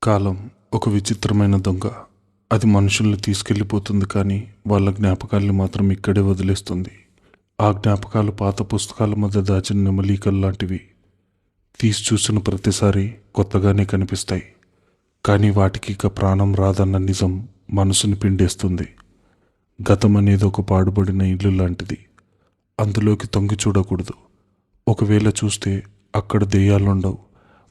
కాలం ఒక విచిత్రమైన దొంగ. అది మనుషుల్ని తీసుకెళ్ళిపోతుంది, కానీ వాళ్ళ జ్ఞాపకాల్ని మాత్రం ఇక్కడే వదిలేస్తుంది. ఆ జ్ఞాపకాలు పాత పుస్తకాల మధ్య దాచిన నెమలీకల్లాంటివి. తీసి చూసిన ప్రతిసారి కొత్తగానే కనిపిస్తాయి, కానీ వాటికి ఇక ప్రాణం రాదన్న నిజం మనసుని పిండేస్తుంది. గతం అనేది ఒక పాడుబడిన ఇల్లు లాంటిది. అందులోకి తొంగి చూడకూడదు. ఒకవేళ చూస్తే అక్కడ దెయ్యాలుండవు.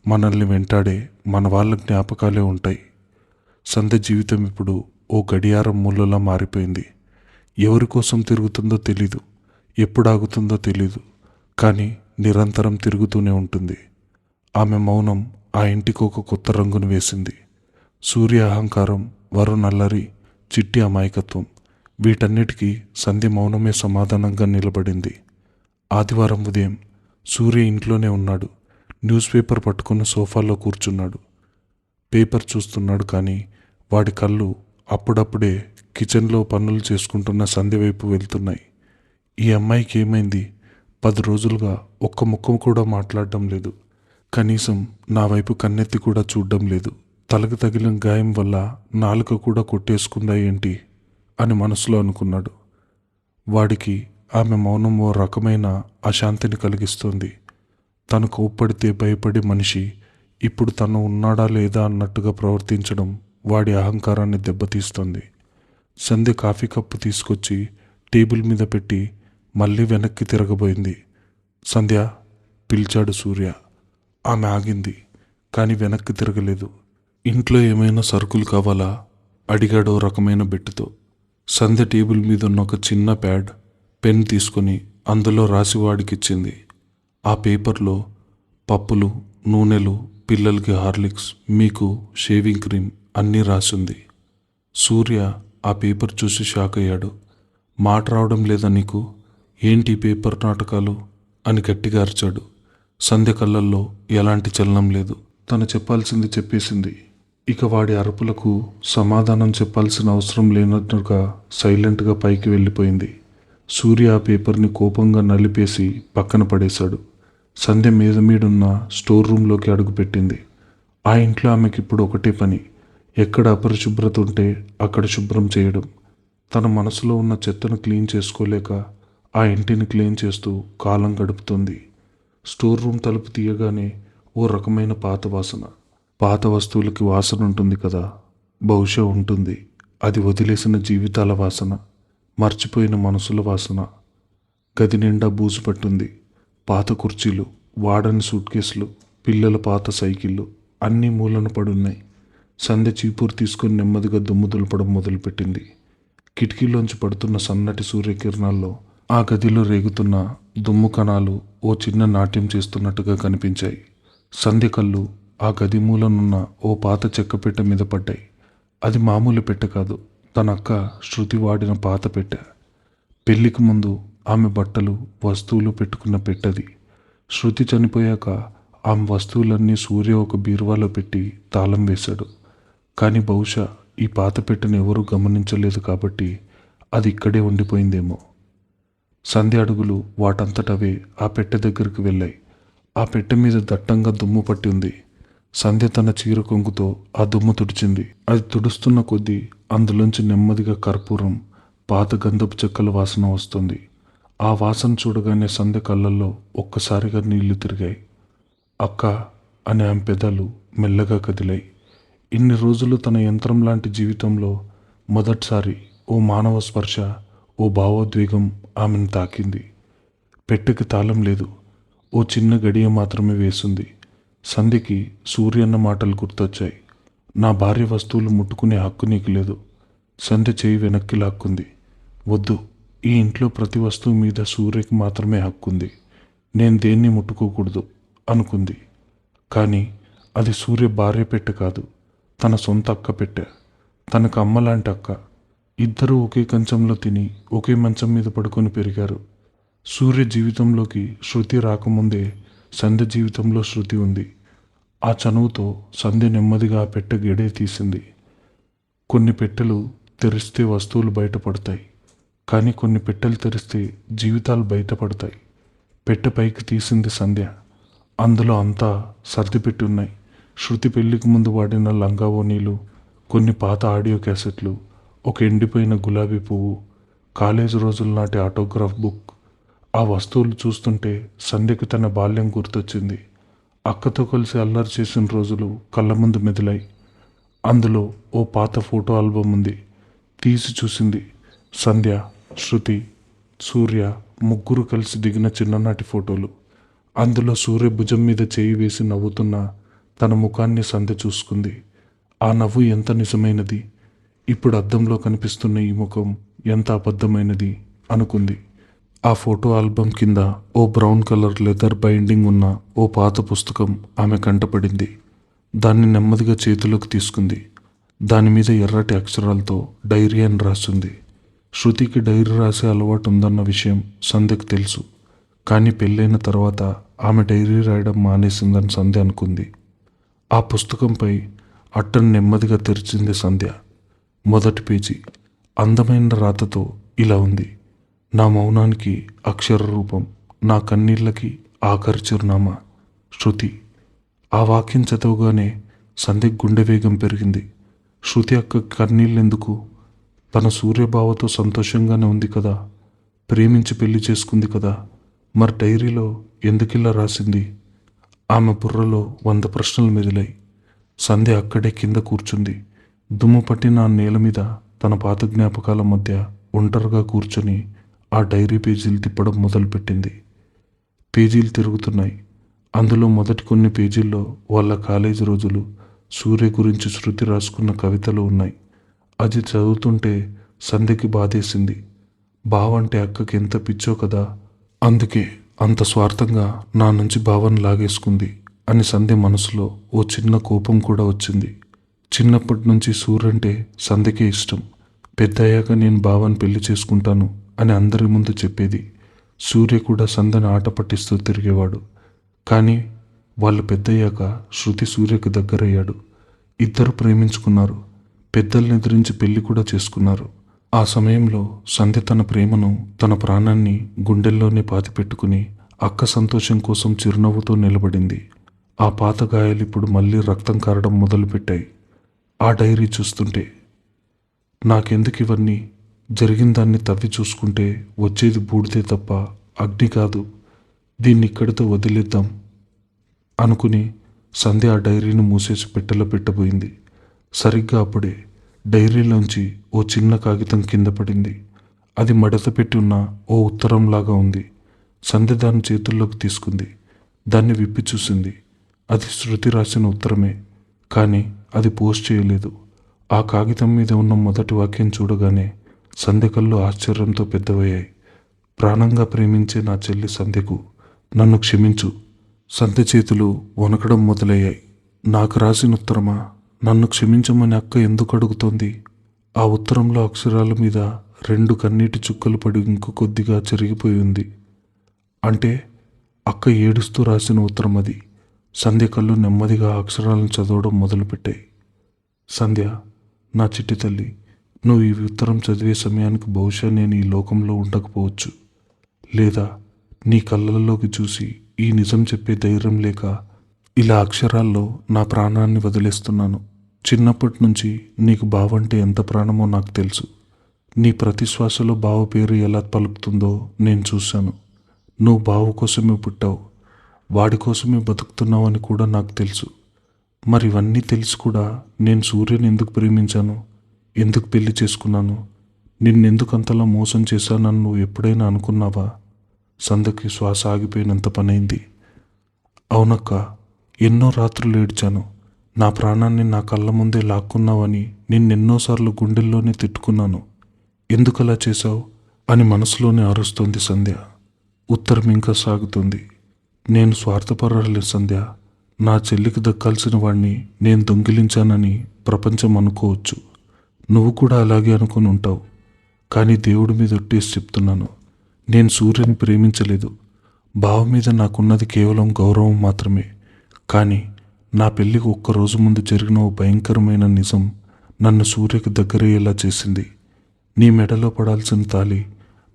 మనల్ని వెంటాడే మన వాళ్ళ జ్ఞాపకాలే ఉంటాయి. సంధ్య జీవితం ఇప్పుడు ఓ గడియారం ముళ్ళలా మారిపోయింది. ఎవరి కోసం తిరుగుతుందో తెలీదు, ఎప్పుడు ఆగుతుందో తెలీదు, కానీ నిరంతరం తిరుగుతూనే ఉంటుంది. ఆమె మౌనం ఆ ఇంటికి ఒక కొత్త రంగును వేసింది. సూర్య అహంకారం, వరుణ్ అల్లరి, చిట్టి అమాయకత్వం, వీటన్నిటికీ సంధ్య మౌనమే సమాధానంగా నిలబడింది. ఆదివారం ఉదయం సూర్య ఇంట్లోనే ఉన్నాడు. న్యూస్ పేపర్ పట్టుకుని సోఫాలో కూర్చున్నాడు. పేపర్ చూస్తున్నాడు, కానీ వాడి కళ్ళు అప్పుడప్పుడే కిచెన్లో పనులు చేసుకుంటున్న సంధ్య వైపు వెళ్తున్నాయి. ఈ అమ్మాయికి ఏమైంది? 10 రోజులుగా ఒక్క ముఖం కూడా మాట్లాడడం లేదు. కనీసం నా వైపు కన్నెత్తి కూడా చూడడం లేదు. తలకు తగిలిన గాయం వల్ల నాలుక కూడా కొట్టేసుకుందా ఏంటి అని మనసులో అనుకున్నాడు. వాడికి ఆమె మౌనం ఓ రకమైన అశాంతిని కలిగిస్తోంది. తను కోప్పడితే భయపడే మనిషి ఇప్పుడు తను ఉన్నాడా లేదా అన్నట్టుగా ప్రవర్తించడం వాడి అహంకారాన్ని దెబ్బతీస్తుంది. సంధ్య కాఫీ కప్పు తీసుకొచ్చి టేబుల్ మీద పెట్టి మళ్ళీ వెనక్కి తిరగబోయింది. సంధ్య పిలిచాడు సూర్య. ఆమె ఆగింది, కానీ వెనక్కి తిరగలేదు. ఇంట్లో ఏమైనా సరుకులు కావాలా అడిగాడో రకమైన బెట్టుతో. సంధ్య టేబుల్ మీద ఉన్న ఒక చిన్న ప్యాడ్, పెన్ తీసుకుని అందులో రాసి వాడికిచ్చింది. ఆ పేపర్లో పప్పులు, నూనెలు, పిల్లలకి హార్లిక్స్, మీకు షేవింగ్ క్రీమ్ అన్నీ రాసింది. సూర్య ఆ పేపర్ చూసి షాక్ అయ్యాడు. మాట రావడం లేదా నీకు? ఏంటి పేపర్ నాటకాలు అని గట్టిగా అరిచాడు. సంధ్య కళ్ళల్లో ఎలాంటి చలనం లేదు. తను చెప్పాల్సింది చెప్పేసింది. ఇక వాడి అరుపులకు సమాధానం చెప్పాల్సిన అవసరం లేనట్టుగా సైలెంట్గా పైకి వెళ్ళిపోయింది. సూర్య ఆ పేపర్ని కోపంగా నలిపేసి పక్కన పడేశాడు. సంధ్య మీదున్న స్టోర్ రూమ్లోకి అడుగుపెట్టింది. ఆ ఇంట్లో ఆమెకి ఇప్పుడు ఒకటే పని. ఎక్కడ అపరిశుభ్రత ఉంటే అక్కడ శుభ్రం చేయడం. తన మనసులో ఉన్న చెత్తను క్లీన్ చేసుకోలేక ఆ ఇంటిని క్లీన్ చేస్తూ కాలం గడుపుతుంది. స్టోర్ రూమ్ తలుపు తీయగానే ఓ రకమైన పాత వాసన. పాత వస్తువులకి వాసన ఉంటుంది కదా, బహుశా ఉంటుంది. అది వదిలేసిన జీవితాల వాసన, మర్చిపోయిన మనసుల వాసన. గది నిండా బూజు పట్టుంది. పాత కుర్చీలు, వాడని సూట్ కేసులు, పిల్లల పాత సైకిళ్ళు అన్నీ మూలన పడున్నాయి. సంధ్య చీపూరు తీసుకుని నెమ్మదిగా దుమ్ము దులపడం మొదలుపెట్టింది. కిటికీలోంచి పడుతున్న సన్నటి సూర్యకిరణాల్లో ఆ గదిలో రేగుతున్న దుమ్ము కణాలు ఓ చిన్న నాట్యం చేస్తున్నట్టుగా కనిపించాయి. సంధ్య కళ్ళు ఆ గది మూలనున్న ఓ పాత చెక్క పెట్టె మీద పడ్డాయి. అది మామూలు పెట్టె కాదు, తన అక్క శృతి వాడిన పాత పెట్టె. పెళ్లికి ముందు ఆమె బట్టలు, వస్తువులు పెట్టుకున్న పెట్టది. శృతి చనిపోయాక ఆమె వస్తువులన్నీ సూర్య ఒక బీరువాలో పెట్టి తాళం వేశాడు. కానీ బహుశా ఈ పాత పెట్టెను ఎవరూ గమనించలేదు కాబట్టి అది ఇక్కడే ఉండిపోయిందేమో. సంధ్య అడుగులు వాటంతటవే ఆ పెట్టె దగ్గరికి వెళ్ళాయి. ఆ పెట్టె మీద దట్టంగా దుమ్ము పట్టి ఉంది. సంధ్య తన చీర కొంగుతో ఆ దుమ్ము తుడిచింది. అది తుడుస్తున్న కొద్దీ అందులోంచి నెమ్మదిగా కర్పూరం, పాత గంధపు చెక్కల వాసన వస్తుంది. ఆ వాసన చూడగానే సంధ్య కళ్ళల్లో ఒక్కసారిగా నీళ్లు తిరిగాయి. అక్క అనే ఆమె పెదాలు మెల్లగా కదిలాయి. ఇన్ని రోజులు తన యంత్రం లాంటి జీవితంలో మొదటిసారి ఓ మానవ స్పర్శ, ఓ భావోద్వేగం ఆమెను తాకింది. పెట్టెకి తాళం లేదు, ఓ చిన్న గడియ మాత్రమే వేసింది. సంధ్యకి సూర్యన్న మాటలు గుర్తొచ్చాయి. నా భార్య వస్తువులు ముట్టుకునే హక్కు నీకు లేదు. సంధ్య చేయి వెనక్కి లాక్కుంది. వద్దు, ఈ ఇంట్లో ప్రతి వస్తువు మీద సూర్యకి మాత్రమే హక్కుంది. నేను దేన్ని ముట్టుకోకూడదు అనుకుంది. కానీ అది సూర్య భార్య పెట్టె కాదు, తన సొంత అక్క పెట్టె. తనకు అమ్మలాంటి అక్క. ఇద్దరూ ఒకే కంచంలో తిని ఒకే మంచం మీద పడుకొని పెరిగారు. సూర్య జీవితంలోకి శృతి రాకముందే సంధ్య జీవితంలో శృతి ఉంది. ఆ చనువుతో సంధ్య నెమ్మదిగా ఆ పెట్టె గెడే తీసింది. కొన్ని పెట్టెలు తెరిస్తే వస్తువులు బయటపడతాయి, కానీ కొన్ని పెట్టెలు తెరిస్తే జీవితాలు బయటపడతాయి. పెట్టె పైకి తీసింది సంధ్య. అందులో అంతా సర్దిపెట్టి ఉన్నాయి. శృతి పెళ్లికి ముందు వాడిన లంగా ఓణీలు, కొన్ని పాత ఆడియో క్యాసెట్లు, ఒక ఎండిపోయిన గులాబీ పువ్వు, కాలేజీ రోజుల నాటి ఆటోగ్రాఫ్ బుక్. ఆ వస్తువులు చూస్తుంటే సంధ్యకి తన బాల్యం గుర్తొచ్చింది. అక్కతో కలిసి అల్లరి చేసిన రోజులు కళ్ళ ముందు మెదిలాయి. అందులో ఓ పాత ఫోటో ఆల్బమ్ ఉంది. తీసి చూసింది. సంధ్య, శృతి, సూర్య ముగ్గురు కలిసి దిగిన చిన్ననాటి ఫోటోలు. అందులో సూర్య భుజం మీద చేయి వేసి నవ్వుతున్న తన ముఖాన్ని సంధ్య చూసుకుంది. ఆ నవ్వు ఎంత నిజమైనది, ఇప్పుడు అద్దంలో కనిపిస్తున్న ఈ ముఖం ఎంత అబద్ధమైనది అనుకుంది. ఆ ఫోటో ఆల్బమ్ కింద ఓ బ్రౌన్ కలర్ లెదర్ బైండింగ్ ఉన్న ఓ పాత పుస్తకం ఆమె కంటపడింది. దాన్ని నెమ్మదిగా చేతిలోకి తీసుకుంది. దానిమీద ఎర్రటి అక్షరాలతో డైరీ అని రాస్తుంది. శృతికి డైరీ రాసే అలవాటు ఉందన్న విషయం సంధ్యకు తెలుసు. కానీ పెళ్ళైన తర్వాత ఆమె డైరీ రాయడం మానేసిందని సంధ్య అనుకుంది. ఆ పుస్తకంపై అట్టను నెమ్మదిగా తెరిచింది సంధ్య. మొదటి పేజీ అందమైన రాతతో ఇలా ఉంది: నా మౌనానికి అక్షర రూపం, నా కన్నీళ్ళకి ఆఖరి చిరునామా, శృతి. ఆ వాక్యం చదవగానే సంధ్యకు గుండె వేగం పెరిగింది. శృతి అక్క కన్నీళ్ళెందుకు? తన సూర్యబావతో సంతోషంగానే ఉంది కదా, ప్రేమించి పెళ్లి చేసుకుంది కదా, మరి డైరీలో ఎందుకిలా రాసింది? ఆమె బుర్రలో 100 ప్రశ్నలు మెదిలాయి. సంధ్య అక్కడే కింద కూర్చుంది. దుమ్ము పట్టిన ఆ నేల మీద తన పాత జ్ఞాపకాల మధ్య ఒంటరిగా కూర్చొని ఆ డైరీ పేజీలు తిప్పడం మొదలుపెట్టింది. పేజీలు తిరుగుతున్నాయి. అందులో మొదటి కొన్ని పేజీల్లో వాళ్ళ కాలేజీ రోజులు, సూర్య గురించి శృతి రాసుకున్న కవితలు ఉన్నాయి. అది చదువుతుంటే సంధ్యకి బాధేసింది. బావంటే అక్కకి ఎంత పిచ్చో కదా, అందుకే అంత స్వార్థంగా నా నుంచి భావన లాగేసుకుంది అని సంధ్య మనసులో ఓ చిన్న కోపం కూడా వచ్చింది. చిన్నప్పటి నుంచి సూర్యంటే సంధ్యకే ఇష్టం. పెద్దయ్యాక నేను భావన పెళ్లి చేసుకుంటాను అని అందరి ముందు చెప్పేది. సూర్య కూడా సంధ్యను ఆట పట్టిస్తూ తిరిగేవాడు. కానీ వాళ్ళు పెద్దయ్యాక శృతి సూర్యకు దగ్గరయ్యాడు. ఇద్దరు ప్రేమించుకున్నారు. పెద్దల్ని ఎదిరించి పెళ్లి కూడా చేసుకున్నారు. ఆ సమయంలో సంధ్య తన ప్రేమను, తన ప్రాణాన్ని గుండెల్లోనే పాతిపెట్టుకుని అక్క సంతోషం కోసం చిరునవ్వుతో నిలబడింది. ఆ పాత గాయాలు ఇప్పుడు మళ్ళీ రక్తం కారడం మొదలుపెట్టాయి. ఆ డైరీ చూస్తుంటే నాకెందుకు ఇవన్నీ, జరిగిన దాన్ని తవ్వి చూసుకుంటే వచ్చేది బూడిదే తప్ప అగ్ని కాదు, దీన్ని ఇక్కడితో వదిలేద్దాం అనుకుని సంధ్య ఆ డైరీని మూసేసి పెట్టెలో పెట్టబోయింది. సరిగ్గా అప్పుడే డైరీలోంచి ఓ చిన్న కాగితం కింద పడింది. అది మడత పెట్టి ఉన్న ఓ ఉత్తరంలాగా ఉంది. సంధ్య దాన్ని చేతుల్లోకి తీసుకుంది. దాన్ని విప్పి చూసింది. అది శృతి రాసిన ఉత్తరమే, కానీ అది పోస్ట్ చేయలేదు. ఆ కాగితం మీద ఉన్న మొదటి వాక్యం చూడగానే సంధ్య కళ్ళు ఆశ్చర్యంతో పెద్దవయ్యాయి. ప్రాణంగా ప్రేమించే నా చెల్లి సంధ్యకు నన్ను క్షమించు. సంధ్య చేతులు వణకడం మొదలయ్యాయి. నాకు రాసిన ఉత్తరమా? నన్ను క్షమించమని అక్క ఎందుకు అడుగుతోంది? ఆ ఉత్తరంలో అక్షరాల మీద 2 కన్నీటి చుక్కలు పడి ఇంకో కొద్దిగా చెరిగిపోయి ఉంది. అంటే అక్క ఏడుస్తూ రాసిన ఉత్తరం అది. సంధ్య కళ్ళు నెమ్మదిగా అక్షరాలను చదవడం మొదలుపెట్టాయి. సంధ్య, నా చిట్టి తల్లి, నువ్వు ఈ ఉత్తరం చదివే సమయానికి బహుశా నేను ఈ లోకంలో ఉండకపోవచ్చు. లేదా నీ కళ్ళల్లోకి చూసి ఈ నిజం చెప్పే ధైర్యం లేక ఇలా అక్షరాల్లో నా ప్రాణాన్ని వదిలేస్తున్నాను. చిన్నప్పటి నుంచి నీకు బావంటే ఎంత ప్రాణమో నాకు తెలుసు. నీ ప్రతి శ్వాసలో బావ పేరు ఎలా పలుకుతుందో నేను చూశాను. నువ్వు బావ కోసమే పుట్టావు, వాడి కోసమే బతుకుతున్నావు అని కూడా నాకు తెలుసు. మరి ఇవన్నీ తెలిసి కూడా నేను సూర్యని ఎందుకు ప్రేమించాను, ఎందుకు పెళ్లి చేసుకున్నాను, నిన్నెందుకు అంతలా మోసం చేశానని నువ్వు ఎప్పుడైనా అనుకున్నావా? సంధ్యకి శ్వాస ఆగిపోయినంత పనైంది. అవునక్క, ఎన్నో రాత్రులు ఏడ్చాను. నా ప్రాణాన్ని నా కళ్ళ ముందే లాక్కున్నావని నిన్నెన్నోసార్లు గుండెల్లోనే తిట్టుకున్నాను. ఎందుకలా చేశావు అని మనసులోనే అరుస్తోంది సంధ్య. ఉత్తరం ఇంకా సాగుతుంది. నేను స్వార్థపరాలి సంధ్య. నా చెల్లికి దక్కాల్సిన వాణ్ణి నేను దొంగిలించానని ప్రపంచం అనుకోవచ్చు. నువ్వు కూడా అలాగే అనుకుని ఉంటావు. కానీ దేవుడి మీద ఒట్టేసి చెప్తున్నాను, నేను సూర్యని ప్రేమించలేదు. బావ మీద నాకున్నది కేవలం గౌరవం మాత్రమే. కానీ నా పెళ్ళికి ఒక్కరోజు ముందు జరిగిన ఓ భయంకరమైన నిజం నన్ను సూర్యకి దగ్గరయ్యేలా చేసింది. నీ మెడలో పడాల్సిన తాళి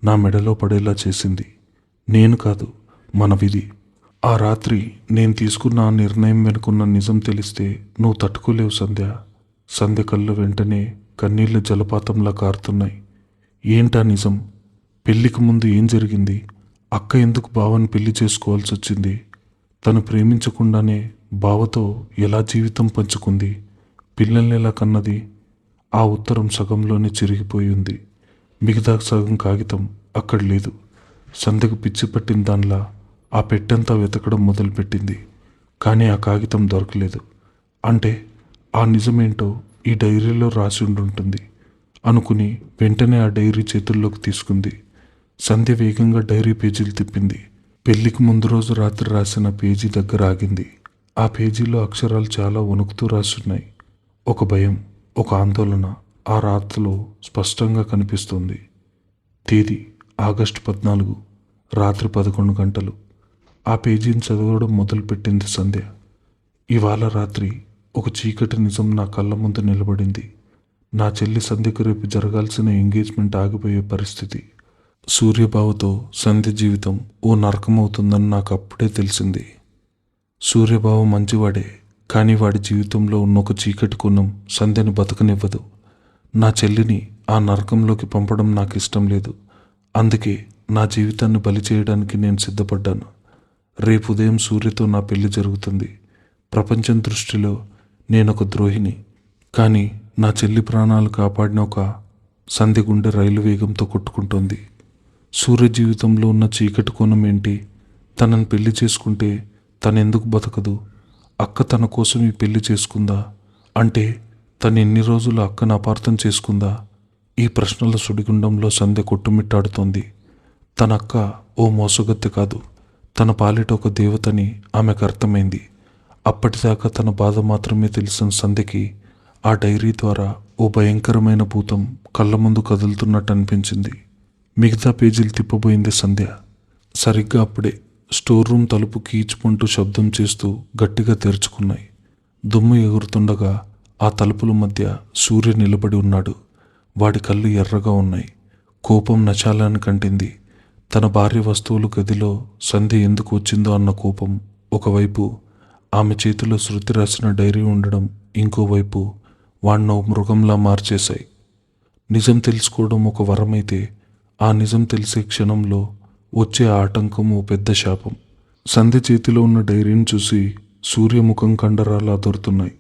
నా మెడలో పడేలా చేసింది. నేను కాదు, మన విధి. ఆ రాత్రి నేను తీసుకున్న ఆ నిర్ణయం వెనుకున్న నిజం తెలిస్తే నువ్వు తట్టుకోలేవు సంధ్య. సంధ్య కళ్ళు వెంటనే కన్నీళ్ల జలపాతంలా కారుతున్నాయి. ఏంటా నిజం? పెళ్లికి ముందు ఏం జరిగింది? అక్క ఎందుకు బావని పెళ్లి చేసుకోవాల్సి వచ్చింది? తను ప్రేమించకుండానే బావతో ఎలా జీవితం పంచుకుంది? పిల్లల్ని ఎలా కన్నది? ఆ ఉత్తరం సగంలోనే చిరిగిపోయి ఉంది. మిగతా సగం కాగితం అక్కడ లేదు. సంధ్యకు పిచ్చి పట్టిన దానిలా ఆ పెట్టెంతా వెతకడం మొదలుపెట్టింది. కానీ ఆ కాగితం దొరకలేదు. అంటే ఆ నిజమేంటో ఈ డైరీలో రాసి ఉండుంటుంది అనుకుని వెంటనే ఆ డైరీ చేతుల్లోకి తీసుకుంది. సంధ్య వేగంగా డైరీ పేజీలు తిప్పింది. పెళ్లికి ముందు రోజు రాత్రి రాసిన పేజీ దగ్గర ఆగింది. ఆ పేజీలో అక్షరాలు చాలా వణుకుతూ రాసున్నాయి. ఒక భయం, ఒక ఆందోళన ఆ రాత్రిలో స్పష్టంగా కనిపిస్తుంది. తేదీ ఆగస్టు 14, రాత్రి 11 గంటలు. ఆ పేజీని చదవడం మొదలుపెట్టింది సంధ్య. ఇవాళ రాత్రి ఒక చీకటి నిజం నా కళ్ళ ముందు నిలబడింది. నా చెల్లి సంధ్యకు రేపు జరగాల్సిన ఎంగేజ్మెంట్ ఆగిపోయే పరిస్థితి. సూర్యబావతో సంధ్య జీవితం ఓ నరకమవుతుందని నాకు అప్పుడే తెలిసింది. సూర్యబావ మంచివాడే, కానీ వాడి జీవితంలో ఉన్న ఒక చీకటి కోణం సంధ్యని బతకనివ్వదు. నా చెల్లిని ఆ నరకంలోకి పంపడం నాకు ఇష్టం లేదు. అందుకే నా జీవితాన్ని బలి చేయడానికి నేను సిద్ధపడ్డాను. రేపు ఉదయం సూర్యతో నా పెళ్లి జరుగుతుంది. ప్రపంచం దృష్టిలో నేనొక ద్రోహిని. కానీ నా చెల్లి ప్రాణాలు కాపాడిన ఒక సంధ్య గుండె రైలు వేగంతో కొట్టుకుంటోంది. సూర్య జీవితంలో ఉన్న చీకటి కోణం ఏంటి? తనని పెళ్లి చేసుకుంటే తనెందుకు బతకదు? అక్క తన కోసం ఈ పెళ్లి చేసుకుందా? అంటే తను ఎన్ని రోజులు అక్కను అపార్థం చేసుకుందా? ఈ ప్రశ్నల సుడిగుండంలో సంధ్య కొట్టుమిట్టాడుతోంది. తన అక్క ఓ మోసగత్తె కాదు, తన పాలిట ఒక దేవతని ఆమెకు అర్థమైంది. అప్పటిదాకా తన బాధ మాత్రమే తెలిసిన సంధ్యకి ఆ డైరీ ద్వారా ఓ భయంకరమైన భూతం కళ్ళ ముందు కదులుతున్నట్టు అనిపించింది. మిగతా పేజీలు తిప్పబోయింది సంధ్య. సరిగ్గా అప్పుడే స్టోర్ రూమ్ తలుపు కీచుకుంటూ శబ్దం చేస్తూ గట్టిగా తెరుచుకున్నాయి. దుమ్ము ఎగురుతుండగా ఆ తలుపుల మధ్య సూర్య నిలబడి ఉన్నాడు. వాడి కళ్ళు ఎర్రగా ఉన్నాయి. కోపం నచాలని కంటింది. తన భార్య వస్తువులు గదిలో సంధ్య ఎందుకు వచ్చిందో అన్న కోపం ఒకవైపు, ఆమె చేతిలో శృతి రాసిన డైరీ ఉండడం ఇంకోవైపు వాణ్ణో మృగంలా మార్చేశాయి. నిజం తెలుసుకోవడం ఒక వరమైతే ఆ నిజం తెలిసే క్షణంలో వచ్చే ఆటంకం ఓ పెద్ద శాపం. సంధ్య చేతిలో ఉన్న డైరీని చూసి సూర్య ముఖం కండరాలు అదురుతున్నాయి.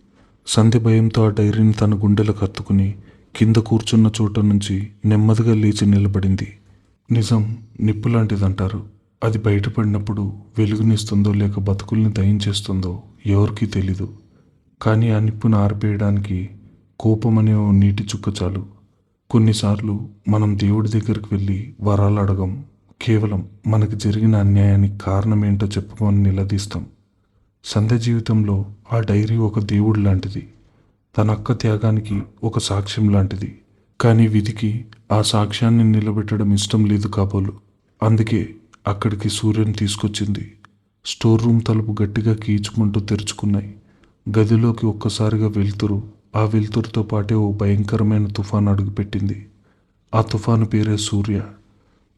సంధ్య భయంతో ఆ డైరీని తన గుండెలకు హత్తుకుని కింద కూర్చున్న చోట నుంచి నెమ్మదిగా లేచి నిలబడింది. నిజం నిప్పు లాంటిదంటారు. అది బయటపడినప్పుడు వెలుగునిస్తుందో లేక బతుకుల్ని దయించేస్తుందో ఎవరికీ తెలీదు. కానీ ఆ నిప్పును ఆర్పేయడానికి కోపం అనే ఓ నీటి చుక్క చాలు. కొన్నిసార్లు మనం దేవుడి దగ్గరికి వెళ్ళి వరాలు అడగం. కేవలం మనకు జరిగిన అన్యాయానికి కారణమేంటో చెప్పుకొని నిలదీస్తాం. సంధ్య జీవితంలో ఆ డైరీ ఒక దేవుడు లాంటిది. తన అక్క త్యాగానికి ఒక సాక్ష్యం లాంటిది. కానీ విధికి ఆ సాక్ష్యాన్ని నిలబెట్టడం ఇష్టం లేదు కాబోలు. అందుకే అక్కడికి సూర్యుని తీసుకొచ్చింది. స్టోర్ రూమ్ తలుపు గట్టిగా కీచుకుంటూ తెరుచుకున్నాయి. గదిలోకి ఒక్కసారిగా వెలుతురు, ఆ వెలుతురుతో పాటే ఓ భయంకరమైన తుఫాను అడుగుపెట్టింది. ఆ తుఫాను పేరే సూర్య.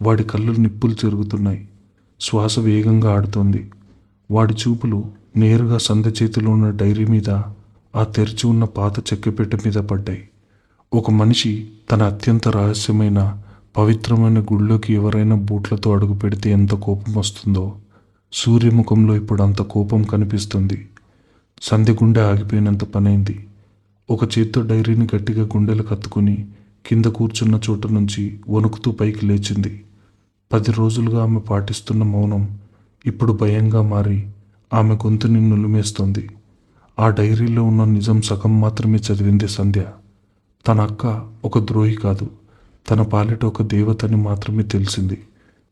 వాడి కళ్ళు నిప్పులు చెరుగుతున్నాయి. శ్వాస వేగంగా ఆడుతోంది. వాడి చూపులు నేరుగా సంధ్య చేతిలో ఉన్న డైరీ మీద, ఆ తెరిచి ఉన్న పాత చెక్కపెట్టె మీద పడ్డాయి. ఒక మనిషి తన అత్యంత రహస్యమైన పవిత్రమైన గుడిలోకి ఎవరైనా బూట్లతో అడుగు పెడితే ఎంత కోపం వస్తుందో సూర్యముఖంలో ఇప్పుడు అంత కోపం కనిపిస్తుంది. సంధ్య గుండె ఆగిపోయినంత పనైంది. ఒక చేత్తో డైరీని గట్టిగా గుండెలకు కత్తుకుని కింద కూర్చున్న చోట నుంచి వణుకుతూ పైకి లేచింది. 10 రోజులుగా ఆమె పాటిస్తున్న మౌనం ఇప్పుడు భయంగా మారి ఆమె గొంతుని నులిమేస్తోంది. ఆ డైరీలో ఉన్న నిజం సగం మాత్రమే చదివింది సంధ్య. తన అక్క ఒక ద్రోహి కాదు, తన పాలిట ఒక దేవతని మాత్రమే తెలిసింది.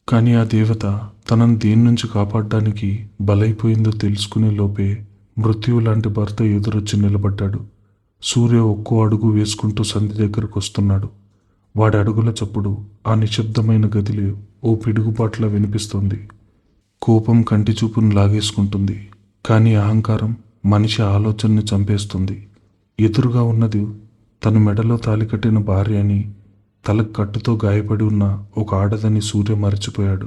కానీ ఆ దేవత తనను దేని నుంచి కాపాడడానికి బలైపోయిందో తెలుసుకునే లోపే మృత్యువు లాంటి భర్త ఎదురొచ్చి నిలబడ్డాడు. సూర్య ఒక్కో అడుగు వేసుకుంటూ సంధ్య దగ్గరకు వస్తున్నాడు. వాడి అడుగుల చప్పుడు ఆ నిశ్శబ్దమైన గదిలో ఓ పిడుగుపాట్లా వినిపిస్తోంది. కోపం కంటి చూపును లాగేసుకుంటుంది. కానీ అహంకారం మనిషి ఆలోచనని చంపేస్తుంది. ఎదురుగా ఉన్నది తన మెడలో తాలికట్టిన భార్య అని, తలకు కట్టుతో గాయపడి ఉన్న ఒక ఆడదని సూర్య మరచిపోయాడు.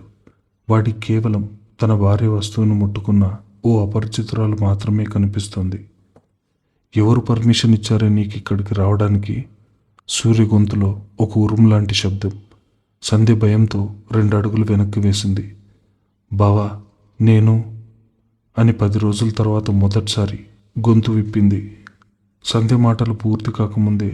వాడికి కేవలం తన భార్య వస్తువును ముట్టుకున్న ఓ అపరిచితురాలు మాత్రమే కనిపిస్తుంది. ఎవరు పర్మిషన్ ఇచ్చారే నీకు ఇక్కడికి రావడానికి? సూర్య గొంతులో ఒక ఉరుము లాంటి శబ్దం. సంధ్య భయంతో 2 అడుగులు వెనక్కి వేసింది. బావా, నేను అని 10 రోజుల తర్వాత మొదటిసారి గొంతు విప్పింది. సంధ్య మాటలు పూర్తి కాకముందే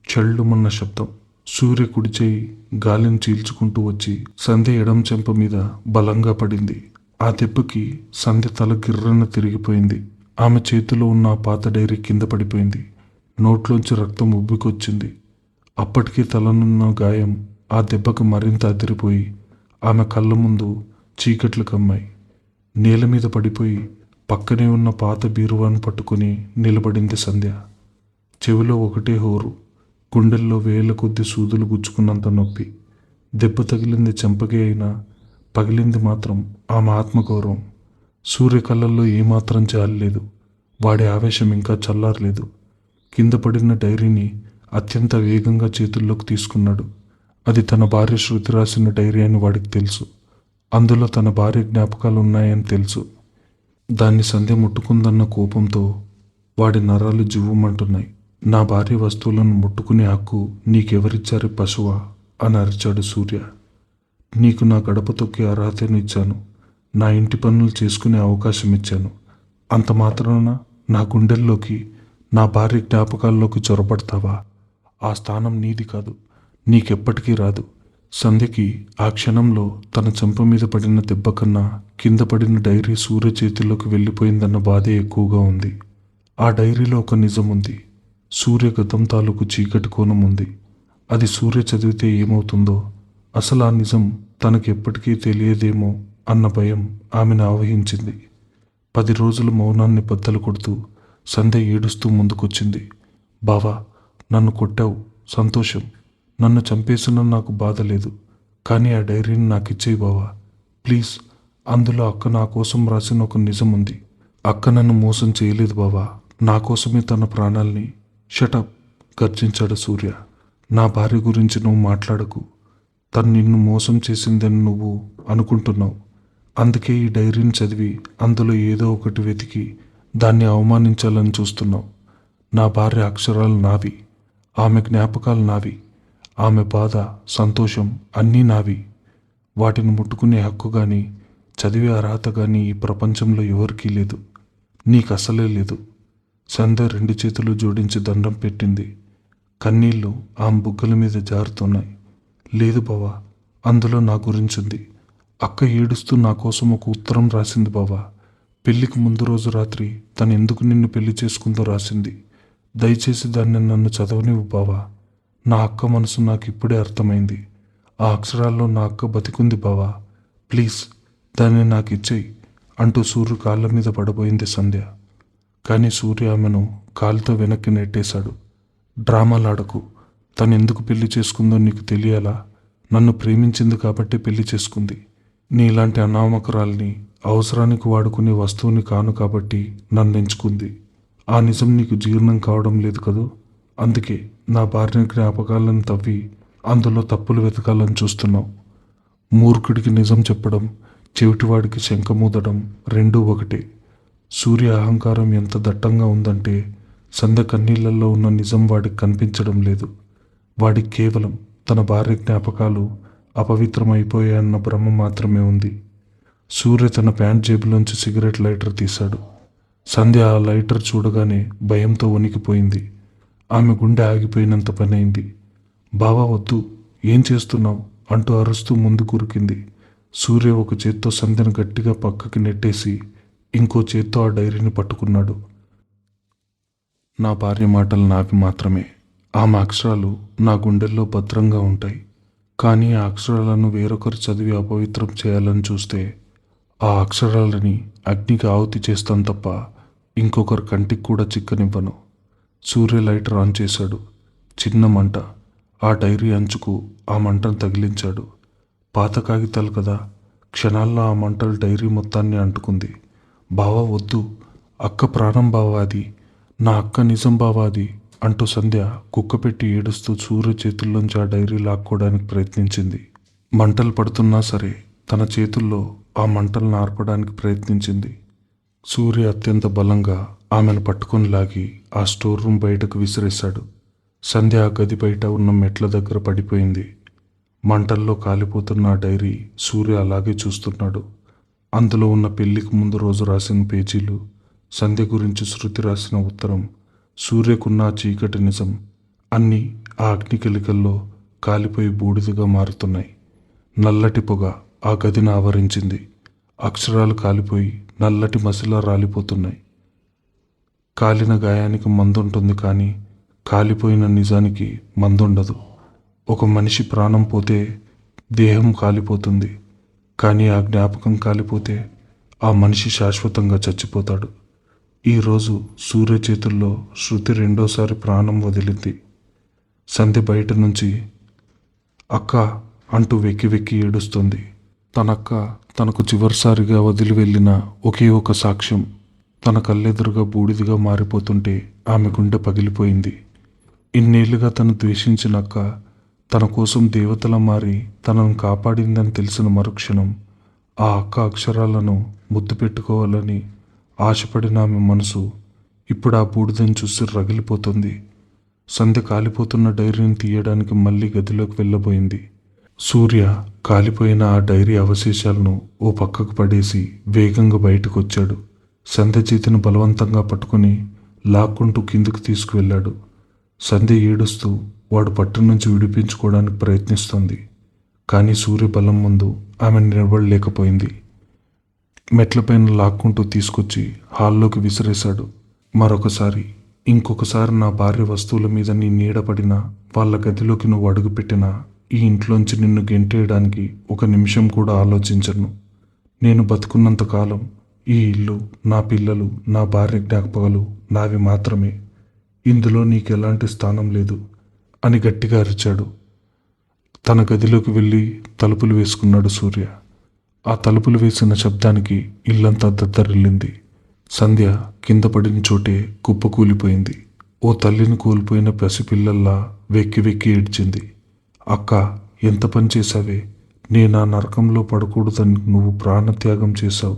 చల్లుమన్న శబ్దం. సూర్య కుడి చేయి గాలిని చీల్చుకుంటూ వచ్చి సంధ్య ఎడం చెంప మీద బలంగా పడింది. ఆ దెబ్బకి సంధ్య తల గిర్రన తిరిగిపోయింది. ఆమె చేతిలో ఉన్న ఆ పాత డైరీ కింద పడిపోయింది. నోట్లోంచి రక్తం ఉబ్బికొచ్చింది. అప్పటికే తలనున్న గాయం ఆ దెబ్బకు మరింత అదిరిపోయి ఆమె కళ్ళ ముందు చీకట్లు కమ్మాయి. నేల మీద పడిపోయి పక్కనే ఉన్న పాత బీరువాను పట్టుకుని నిలబడింది సంధ్య. చెవిలో ఒకటే హోరు, గుండెల్లో వేల కొద్ది సూదులు గుచ్చుకున్నంత నొప్పి. దెబ్బ తగిలింది చెంపకే అయినా పగిలింది మాత్రం ఆమె ఆత్మగౌరవం. సూర్య కళ్ళల్లో ఏమాత్రం జాలిలేదు. వాడి ఆవేశం ఇంకా చల్లారలేదు. కింద పడిన డైరీని అత్యంత వేగంగా చేతుల్లోకి తీసుకున్నాడు. అది తన భార్య శృతి రాసిన డైరీ అని వాడికి తెలుసు. అందులో తన భార్య జ్ఞాపకాలు ఉన్నాయని తెలుసు. దాన్ని సంధ్య ముట్టుకుందన్న కోపంతో వాడి నరాలు జివ్వుమంటున్నాయి. నా భార్య వస్తువులను ముట్టుకునే హక్కు నీకెవరిచ్చారు పశువా అని అరిచాడు సూర్య. నీకు నా గడప తొక్కే అర్హతను ఇచ్చాను. నా ఇంటి పనులు చేసుకునే అవకాశం ఇచ్చాను. అంత మాత్రాన నా గుండెల్లోకి, నా భార్య జ్ఞాపకాల్లోకి చొరబడతావా? ఆ స్థానం నీది కాదు, నీకెప్పటికీ రాదు. సంధ్యకి ఆ క్షణంలో తన చెంప మీద పడిన దెబ్బ కన్నా కింద పడిన డైరీ సూర్య చేతిలోకి వెళ్ళిపోయిందన్న బాధే ఎక్కువగా ఉంది. ఆ డైరీలో ఒక నిజం ఉంది. సూర్య గతం తాలూకు చీకటి కోణం ఉంది. అది సూర్య చదివితే ఏమవుతుందో, అసలు ఆ నిజం తనకు ఎప్పటికీ తెలియదేమో అన్న భయం ఆమెను ఆవహించింది. 10 రోజుల మౌనాన్ని బద్దలు కొడుతూ సంధ్య ఏడుస్తూ ముందుకొచ్చింది. బావా, నన్ను కొట్టావు, సంతోషం. నన్ను చంపేసిన నాకు బాధ లేదు. కానీ ఆ డైరీని నాకు ఇచ్చేయి బావా, ప్లీజ్. అందులో అక్క నా కోసం రాసిన ఒక నిజం ఉంది. అక్క నన్ను మోసం చేయలేదు బావా, నా కోసమే తన ప్రాణాల్ని. షటప్, గర్జించాడు సూర్య. నా భార్య గురించి నువ్వు మాట్లాడకు. తను నిన్ను మోసం చేసిందని నువ్వు అనుకుంటున్నావు. అందుకే ఈ డైరీని చదివి అందులో ఏదో ఒకటి వెతికి దాన్ని అవమానించాలని చూస్తున్నావు. నా భార్య అక్షరాలు నావి, ఆమె జ్ఞాపకాలు నావి, ఆమె బాధ, సంతోషం అన్నీ నావి. వాటిని ముట్టుకునే హక్కు కానీ చదివే అర్హత కానీ ఈ ప్రపంచంలో ఎవరికీ లేదు. నీకు అసలే లేదు. సంధ్య 2 చేతులు జోడించి దండం పెట్టింది. కన్నీళ్లు ఆమె బుగ్గల మీద జారుతున్నాయి. లేదు బావా, అందులో నా గురించింది. అక్క ఏడుస్తూ నా కోసం ఒక ఉత్తరం రాసింది బావా. పెళ్లికి ముందు రోజు రాత్రి తను ఎందుకు నిన్ను పెళ్లి చేసుకుందో రాసింది. దయచేసి దాన్ని నన్ను చదవనివ్వు బావా. నా అక్క మనసు నాకు ఇప్పుడే అర్థమైంది. ఆ అక్షరాల్లో నా అక్క బతికుంది బావా, ప్లీజ్ దాన్ని నాకు ఇచ్చేయి అంటూ సూర్య కాళ్ళ మీద పడబోయింది సంధ్య. కానీ సూర్య ఆమెను కాలుతో వెనక్కి నెట్టేశాడు. డ్రామాలాడకు. తను ఎందుకు పెళ్లి చేసుకుందో నీకు తెలియాలా? నన్ను ప్రేమించింది కాబట్టి పెళ్లి చేసుకుంది. నీలాంటి అనామకురాల్ని అవసరానికి వాడుకునే వస్తువుని కాను కాబట్టి నన్ను ఎంచుకుంది. ఆ నిజం నీకు జీర్ణం కావడం లేదు కదూ. అందుకే నా భార్య జ్ఞాపకాలను తవ్వి అందులో తప్పులు వెతకాలని చూస్తున్నావు. మూర్ఖుడికి నిజం చెప్పడం, చెవిటివాడికి శంఖమూదడం రెండూ ఒకటే. సూర్య అహంకారం ఎంత దట్టంగా ఉందంటే సంధ్య కన్నీళ్లలో ఉన్న నిజం వాడికి కనిపించడం లేదు. వాడికి కేవలం తన భార్య జ్ఞాపకాలు అపవిత్రమైపోయాయన్న భ్రమ మాత్రమే ఉంది. సూర్య తన ప్యాంట్ జేబులోంచి సిగరెట్ లైటర్ తీశాడు. సంధ్య ఆ లైటర్ చూడగానే భయంతో వణికిపోయింది. ఆమె గుండె ఆగిపోయినంత పనైంది. బావా వద్దు, ఏం చేస్తున్నావు అంటూ అరుస్తూ ముందు కురికింది. సూర్య ఒక చేత్తో సంధ్యను గట్టిగా పక్కకి నెట్టేసి ఇంకో చేత్తో ఆ డైరీని పట్టుకున్నాడు. నా భార్య మాటలు నావి మాత్రమే. ఆమె అక్షరాలు నా గుండెల్లో భద్రంగా ఉంటాయి. కానీ ఆ అక్షరాలను వేరొకరు చదివి అపవిత్రం చేయాలని చూస్తే ఆ అక్షరాలని అగ్నికి ఆహుతి చేస్తాను తప్ప ఇంకొకరు కంటికి కూడా చిక్కనివ్వను. సూర్య లైటర్ ఆన్ చేశాడు. చిన్న మంట. ఆ డైరీ అంచుకు ఆ మంటను తగిలించాడు. పాత కాగితాలు కదా. క్షణాల్లో ఆ మంటలు డైరీ మొత్తాన్ని అంటుకుంది. బావా వద్దు, అక్క ప్రాణం బావా అది, నా అక్క నిజం బావా అది అంటూ సంధ్య కుక్కపెట్టి ఏడుస్తూ సూర్య చేతుల్లోంచి ఆ డైరీ లాక్కోవడానికి ప్రయత్నించింది. మంటలు పడుతున్నా సరే తన చేతుల్లో ఆ మంటలను ఆర్పడానికి ప్రయత్నించింది. సూర్య అత్యంత బలంగా ఆమెను పట్టుకొని లాగి ఆ స్టోర్ రూమ్ బయటకు విసిరేశాడు. సంధ్య ఆ గది బయట ఉన్న మెట్ల దగ్గర పడిపోయింది. మంటల్లో కాలిపోతున్న ఆ డైరీ సూర్య అలాగే చూస్తున్నాడు. అందులో ఉన్న పెళ్లికి ముందు రోజు రాసిన పేజీలు, సంధ్య గురించి శృతి రాసిన ఉత్తరం, సూర్యకున్న ఆ చీకటి నిజం అన్నీ ఆ అగ్నికలికల్లో కాలిపోయి బూడిదగా మారుతున్నాయి. నల్లటి పొగ ఆ గదిని ఆవరించింది. అక్షరాలు కాలిపోయి నల్లటి మసిలా రాలిపోతున్నాయి. కాలిన గాయానికి మందుంటుంది, కానీ కాలిపోయిన నిజానికి మందుండదు. ఒక మనిషి ప్రాణం పోతే దేహం కాలిపోతుంది, కానీ ఆ జ్ఞాపకం కాలిపోతే ఆ మనిషి శాశ్వతంగా చచ్చిపోతాడు. ఈరోజు సూర్య చేతుల్లో శృతి రెండోసారి ప్రాణం వదిలింది. సంధ్య బయట నుంచి అక్క అంటూ వెక్కి వెక్కి ఏడుస్తుంది. తనక్క తనకు చివరిసారిగా వదిలి వెళ్ళిన ఒకే ఒక సాక్ష్యం తన కళ్ళెదురుగా బూడిదిగా మారిపోతుంటే ఆమె గుండె పగిలిపోయింది. ఇన్నేళ్లుగా తను ద్వేషించిన అక్క తన కోసం దేవతలా మారి తనను కాపాడిందని తెలిసిన మరుక్షణం ఆ అక్క అక్షరాలను ముద్దు పెట్టుకోవాలని ఆశపడిన ఆమె మనసు ఇప్పుడు ఆ బూడిదని చూసి రగిలిపోతుంది. సంధ్య కాలిపోతున్న డైరీని తీయడానికి మళ్ళీ గదిలోకి వెళ్ళబోయింది. సూర్య కాలిపోయిన ఆ డైరీ అవశేషాలను ఓ పక్కకు పడేసి వేగంగా బయటకు వచ్చాడు. సంధ్య చేతిని బలవంతంగా పట్టుకుని లాక్కుంటూ కిందికి తీసుకువెళ్ళాడు. సంధ్య ఏడుస్తూ వాడు పట్టు నుంచి విడిపించుకోవడానికి ప్రయత్నిస్తోంది. కానీ సూర్య బలం ముందు ఆమె నిలబడలేకపోయింది. మెట్లపైన లాక్కుంటూ తీసుకొచ్చి హాల్లోకి విసిరేశాడు. మరొకసారి, ఇంకొకసారి నా భార్య వస్తువుల మీద నీ నీడపడినా, వాళ్ళ గదిలోకి నువ్వు అడుగుపెట్టినా ఈ ఇంట్లోంచి నిన్ను గెంటేయడానికి ఒక నిమిషం కూడా ఆలోచించను. నేను బతుకున్నంతకాలం ఈ ఇల్లు, నా పిల్లలు, నా భార్య జ్ఞాపకాలు నావి మాత్రమే. ఇందులో నీకెలాంటి స్థానం లేదు అని గట్టిగా అరిచాడు. తన గదిలోకి వెళ్ళి తలుపులు వేసుకున్నాడు సూర్య. ఆ తలుపులు వేసిన శబ్దానికి ఇల్లంతా దద్దరిల్లింది. సంధ్య కింద పడిన చోటే కుప్పకూలిపోయింది. ఓ తల్లిని కోల్పోయిన పసిపిల్లల్లా వెక్కి వెక్కి ఏడ్చింది. అక్క, ఎంత పని చేశావే! నేను ఆ నరకంలో పడకూడదని నువ్వు ప్రాణత్యాగం చేశావు.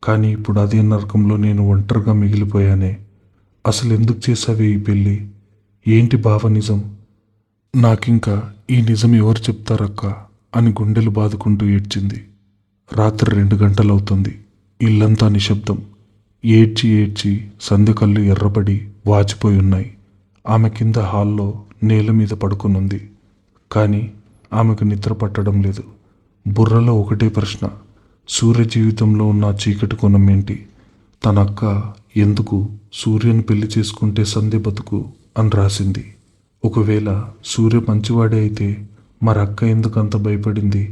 కానీ ఇప్పుడు అదే నరకంలో నేను ఒంటరిగా మిగిలిపోయానే. అసలు ఎందుకు చేశావే ఈ పెళ్ళి? ఏంటి బావ నిజం? నాకింకా ఈ నిజం ఎవరు చెప్తారక్క అని గుండెలు బాదుకుంటూ ఏడ్చింది. రాత్రి 2 గంటలవుతుంది. ఇల్లంతా నిశ్శబ్దం. ఏడ్చి ఏడ్చి సంధ్య కళ్ళు ఎర్రబడి వాచిపోయి ఉన్నాయి. ఆమె కింద హాల్లో నేల మీద పడుకునుంది. కానీ ఆమెకు నిద్ర పట్టడం లేదు. బుర్రలో ఒకటే ప్రశ్న, సూర్య జీవితంలో ఉన్న చీకటి కోణం ఏంటి? తన అక్క ఎందుకు సూర్యని పెళ్లి చేసుకుంటే సంధ్య బతుకు అని రాసింది? ఒకవేళ సూర్య మంచివాడే అయితే మరి అక్క ఎందుకు అంత భయపడింది?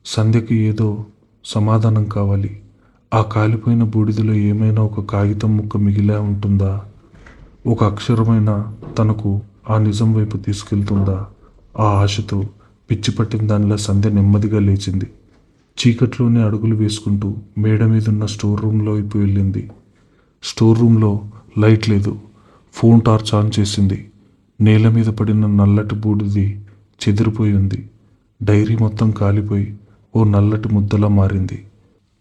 సంధ్యకి ఏదో సమాధానం కావాలి. ఆ కాలిపోయిన బూడిదలో ఏమైనా ఒక కాగితం ముక్క మిగిలా ఉంటుందా? ఒక అక్షరమైన తనకు ఆ నిజం వైపు తీసుకెళ్తుందా? ఆ ఆశతో పిచ్చి పట్టిన దానిలా సంధ్య నెమ్మదిగా లేచింది. చీకట్లోనే అడుగులు వేసుకుంటూ మేడ మీదున్న స్టోర్ రూమ్లో వైపు వెళ్ళింది. స్టోర్ రూమ్లో లైట్ లేదు. ఫోన్ టార్చ్ ఆన్ చేసింది. నేల మీద పడిన నల్లటి బూడిది చెదిరిపోయి ఉంది. డైరీ మొత్తం కాలిపోయి ఓ నల్లటి ముద్దలా మారింది.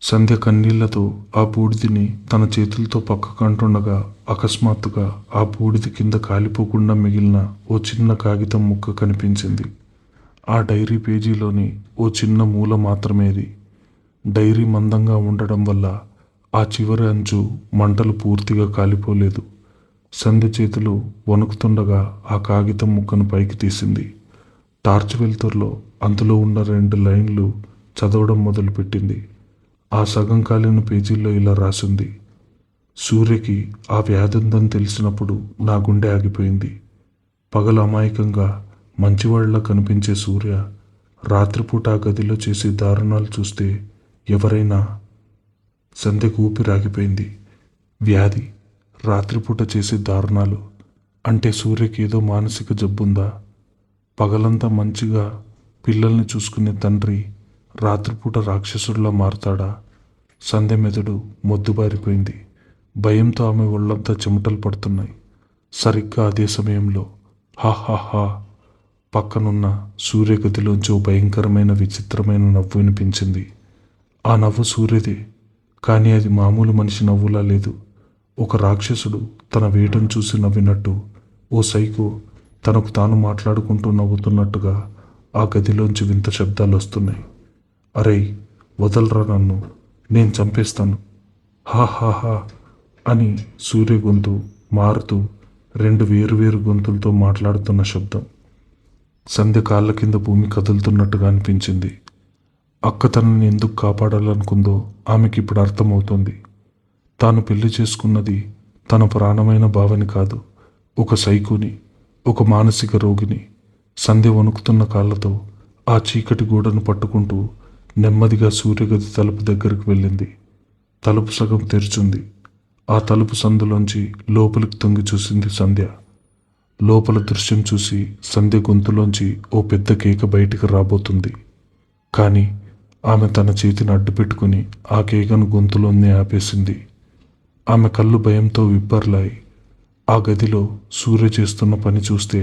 సంధ్య కన్నీళ్లతో ఆ బూడిదిని తన చేతులతో పక్కకు అంటుండగా అకస్మాత్తుగా ఆ బూడిది కింద కాలిపోకుండా మిగిలిన ఓ చిన్న కాగితం ముక్క కనిపించింది. ఆ డైరీ పేజీలోని ఓ చిన్న మూల మాత్రమేది. డైరీ మందంగా ఉండడం వల్ల ఆ చివరి అంచు మంటలు పూర్తిగా కాలిపోలేదు. సంధ్య చేతులు వణుకుతుండగా ఆ కాగితం ముక్కను పైకి తీసింది. టార్చ్ వెలుతురులో అందులో ఉన్న 2 లైన్లు చదవడం మొదలుపెట్టింది. ఆ సగం కాలిన పేజీల్లో ఇలా రాసింది: సూర్యకి ఆ వ్యాధి ఉందని తెలిసినప్పుడు నా గుండె ఆగిపోయింది. పగలు అమాయకంగా మంచివాళ్లా కనిపించే సూర్య రాత్రిపూట ఆ గదిలో చేసే దారుణాలు చూస్తే ఎవరైనా... సంధ్యకు ఊపిరాగిపోయింది. వ్యాధి, రాత్రిపూట చేసే దారుణాలు అంటే సూర్యకి ఏదో మానసిక జబ్బుందా? పగలంతా మంచిగా పిల్లల్ని చూసుకునే తండ్రి రాత్రిపూట రాక్షసుడిలా మారతాడా? సంధ్య మెదడు మొద్దుబారిపోయింది. భయంతో ఆమె ఒళ్ళంతా చెమటలు పడుతున్నాయి. సరిగ్గా అదే సమయంలో హా పక్కనున్న సూర్యగదిలోంచి ఓ భయంకరమైన విచిత్రమైన నవ్వు వినిపించింది. ఆ నవ్వు సూర్యదే, కానీ అది మామూలు మనిషి నవ్వులా లేదు. ఒక రాక్షసుడు తన వేటను చూసి నవ్వినట్టు, ఓ సైకో తనకు తాను మాట్లాడుకుంటూ నవ్వుతున్నట్టుగా ఆ గదిలోంచి వింత శబ్దాలు వస్తున్నాయి. అరేయ్, వదలరా నన్ను, నేను చంపేస్తాను, హా హా హా అని సూర్య గొంతు మారుతూ రెండు వేరువేరు గొంతులతో మాట్లాడుతున్న శబ్దం. సంధ్య కాళ్ళ కింద భూమి కదులుతున్నట్టుగా అనిపించింది. అక్క తనని ఎందుకు కాపాడాలనుకుందో ఆమెకి ఇప్పుడు అర్థమవుతోంది. తాను పెళ్లి చేసుకున్నది తన ప్రాణమైన భావని కాదు, ఒక సైకోని, ఒక మానసిక రోగిని. సంధ్య వణుకుతున్న కాళ్ళతో ఆ చీకటి గోడను పట్టుకుంటూ నెమ్మదిగా సూర్యగది తలుపు దగ్గరికి వెళ్ళింది. తలుపు సగం తెరిచింది. ఆ తలుపు సందులోంచి లోపలికి తొంగి చూసింది సంధ్య. లోపల దృశ్యం చూసి సంధ్య గొంతులోంచి ఓ పెద్ద కేక బయటికి రాబోతుంది. కానీ ఆమె తన చేతిని అడ్డు పెట్టుకుని ఆ కేకను గొంతులోనే ఆపేసింది. ఆమె కళ్ళు భయంతో విప్పర్లాయి. ఆ గదిలో సూర్య చేస్తున్న పని చూస్తే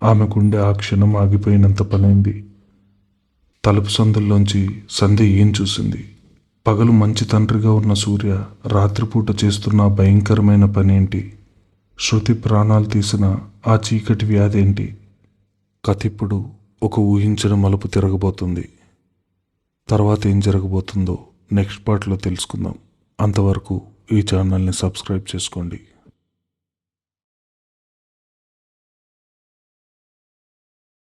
ఆమె గుండె ఆ క్షణం ఆగిపోయినంత పనైంది. తలుపు సందుల్లోంచి సంధ్య ఏం చూసింది? పగలు మంచి తండ్రిగా ఉన్న సూర్య రాత్రిపూట చేస్తున్న భయంకరమైన పనేంటి? శృతి ప్రాణాలు తీసిన ఆ చీకటి వ్యాధేంటి? కథ ఇప్పుడు ఒక ఊహించిన మలుపు తిరగబోతుంది. తర్వాత ఏం జరగబోతుందో నెక్స్ట్ పార్ట్లో తెలుసుకుందాం. అంతవరకు ఈ ఛానల్ని సబ్స్క్రైబ్ చేసుకోండి.